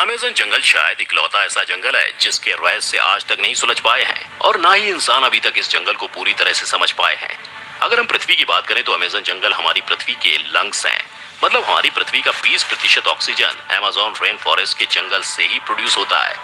Amazon जंगल शायद इकलौता ऐसा जंगल है जिसके रहस्य आज तक नहीं सुलझ पाए हैं और ना ही इंसान अभी तक इस जंगल को पूरी तरह से समझ पाए हैं। अगर हम पृथ्वी की बात करें तो अमेज़न जंगल हमारी पृथ्वी के लंग्स हैं। मतलब हमारी पृथ्वी का 20% ऑक्सीजन अमेज़न रेन फॉरेस्ट के जंगल से ही प्रोड्यूस होता है।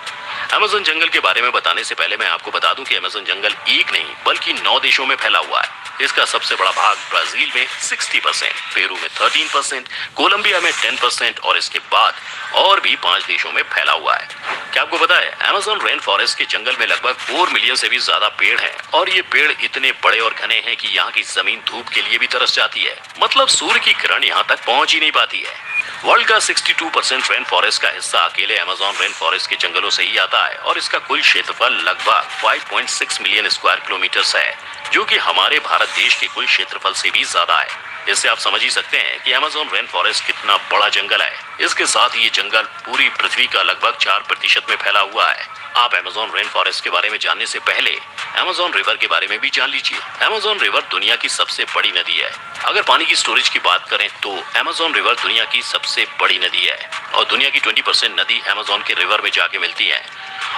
अमेज़न जंगल के बारे में बताने से पहले मैं आपको बता दूं कि अमेज़न जंगल एक नहीं बल्कि 9 देशों में फैला हुआ है। इसका सबसे बड़ा भाग ब्राजील में 60%, पेरू में 13%, कोलंबिया में 10% और इसके बाद और भी 5 देशों में फैला हुआ है। क्या आपको पता है अमेज़न रेन फॉरेस्ट के जंगल में लगभग 4 मिलियन से भी ज्यादा पेड़ हैं और ये पेड़ इतने बड़े और घने हैं कि यहाँ की जमीन धूप के लिए भी तरस जाती है। मतलब सूर्य की किरण यहाँ तक पहुँच ही नहीं पाती है। वर्ल्ड का 62% रेन फॉरेस्ट का हिस्सा अकेले अमेज़न रेन फॉरेस्ट के जंगलों से ही आता है और इसका कुल क्षेत्रफल लगभग 5.6 मिलियन स्क्वायर किलोमीटर है, जो कि हमारे भारत देश के कुल क्षेत्रफल से भी ज्यादा है। इससे आप समझ ही सकते हैं कि अमेज़न रेन फॉरेस्ट कितना बड़ा जंगल है। इसके साथ ही ये जंगल पूरी पृथ्वी का लगभग 4% में फैला हुआ है। आप अमेज़न रेन फॉरेस्ट के बारे में जानने से पहले अमेज़न रिवर के बारे में भी जान लीजिए। अमेज़न रिवर दुनिया की सबसे बड़ी नदी है। अगर पानी की स्टोरेज की बात करें तो अमेज़न रिवर दुनिया की सबसे बड़ी नदी है और दुनिया की 20% नदी अमेज़न के रिवर में जाके मिलती है।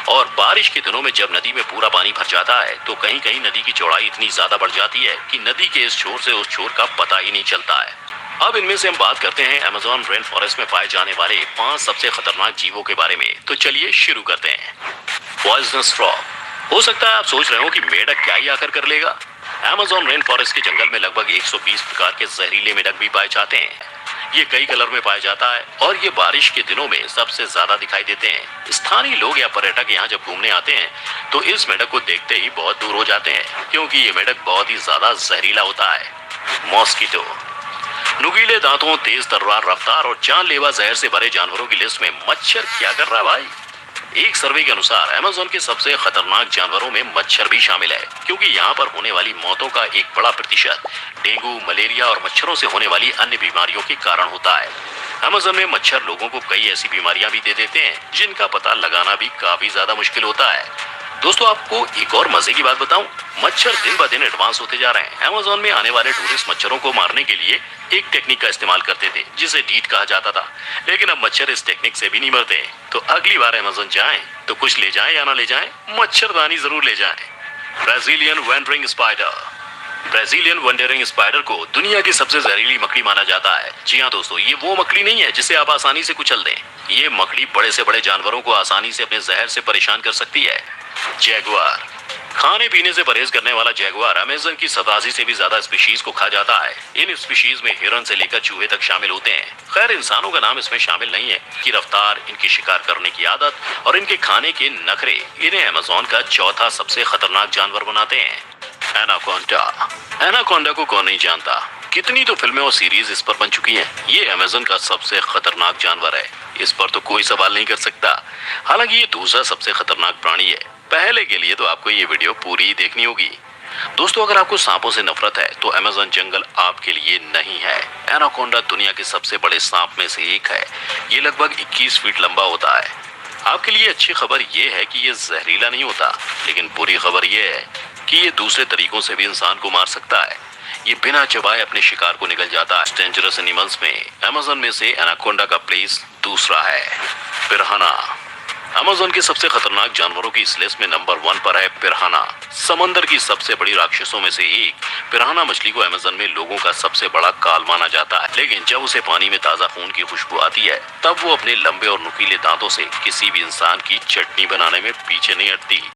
और बारिश के दिनों में जब नदी में पूरा पानी भर जाता है तो कहीं कहीं नदी की चौड़ाई इतनी ज्यादा बढ़ जाती है कि नदी के इस छोर से उस छोर का पता ही नहीं चलता है। अब इनमें से हम बात करते हैं अमेज़न रेन फॉरेस्ट में पाए जाने वाले 5 सबसे खतरनाक जीवों के बारे में। तो चलिए शुरू करते हैं। Poisonous frog. हो सकता है आप सोच रहे हो कि मेढक क्या ही आकर कर लेगा। अमेज़न रेन फॉरेस्ट के जंगल में लगभग 120 प्रकार के जहरीले मेढक भी पाए जाते हैं। ये कई कलर में पाया जाता है और ये बारिश के दिनों में सबसे ज्यादा दिखाई देते हैं। स्थानीय लोग या पर्यटक यहाँ जब घूमने आते हैं तो इस मेढक को देखते ही बहुत दूर हो जाते हैं, क्योंकि ये मेढक बहुत ही ज्यादा जहरीला होता है। मॉस्किटो। नुकीले दांतों, तेज तर्रार रफ्तार और जानलेवा जहर से भरे जानवरों की लिस्ट में मच्छर क्या कर रहा है भाई। एक सर्वे के अनुसार अमेज़न के सबसे खतरनाक जानवरों में मच्छर भी शामिल है, क्योंकि यहाँ पर होने वाली मौतों का एक बड़ा प्रतिशत डेंगू, मलेरिया और मच्छरों से होने वाली अन्य बीमारियों के कारण होता है। अमेज़न में मच्छर लोगों को कई ऐसी बीमारियां भी दे देते हैं जिनका पता लगाना भी काफी ज्यादा मुश्किल होता है। दोस्तों आपको एक और मजे की बात बताऊं, मच्छर दिन ब दिन एडवांस होते जा रहे हैं। अमेज़न में आने वाले टूरिस्ट मच्छरों को मारने के लिए एक टेक्निक का इस्तेमाल करते थे जिसे डीट कहा जाता था, लेकिन अब मच्छर इस टेक्निक से भी नहीं मरते। तो अगली बार अमेज़न जाएं तो कुछ ले जाएं या ना ले जाएं, मच्छरदानी जरूर ले जाएं। Brazilian wandering spider. Brazilian wondering spider को दुनिया की सबसे जहरीली मकड़ी माना जाता है। जी हाँ दोस्तों, ये वो मकड़ी नहीं है जिसे आप आसानी से कुचल दें। ये मकड़ी बड़े से बड़े जानवरों को आसानी से अपने जहर से परेशान कर सकती है। जैगुआर। खाने पीने से परहेज करने वाला जैगुआर अमेज़न की 87 से भी ज्यादा स्पीशीज को खा जाता है। इन स्पीशीज में हिरन से लेकर चूहे तक शामिल होते हैं। खैर इंसानों का नाम इसमें शामिल नहीं है कि रफ्तार, इनकी शिकार करने की आदत और इनके खाने के नखरे इन्हें अमेज़न का चौथा सबसे खतरनाक जानवर बनाते हैं। एनाकोंडा। एनाकोंडा को कौन नहीं जानता, कितनी तो फिल्में और सीरीज इस पर बन चुकी हैं। ये अमेज़न का सबसे खतरनाक जानवर है, इस पर तो कोई सवाल नहीं कर सकता। हालांकि ये दूसरा सबसे खतरनाक प्राणी है। पहले के लिए तो आपको ये वीडियो पूरी देखनी होगी। दोस्तों अगर आपको सांपों से नफरत है तो अमेज़न जंगल आपके लिए नहीं है। एनाकोंडा दुनिया के सबसे बड़े सांप में से एक है। ये लगभग 21 फीट लंबा होता है। आपके लिए अच्छी खबर ये है कि ये जहरीला नहीं होता, लेकिन बुरी खबर ये है कि ये दूसरे तरीकों से भी इंसान को मार सकता है। ये बिना चबाए अपने शिकार को निगल जाता है। डेंजरस एनिमल्स में अमेज़न में से एनाकोंडा का प्लेस दूसरा है। पिरान्हा। अमेज़न के सबसे खतरनाक जानवरों की इस लिस्ट में नंबर 1 पर है पिरान्हा। समंदर की सबसे बड़ी राक्षसों में से एक पिरान्हा मछली को अमेज़न में लोगों का सबसे बड़ा काल माना जाता है, लेकिन जब उसे पानी में ताजा खून की खुशबू आती है तब वो अपने लंबे और नुकीले दांतों से किसी भी इंसान की चटनी बनाने में पीछे नहीं हटती।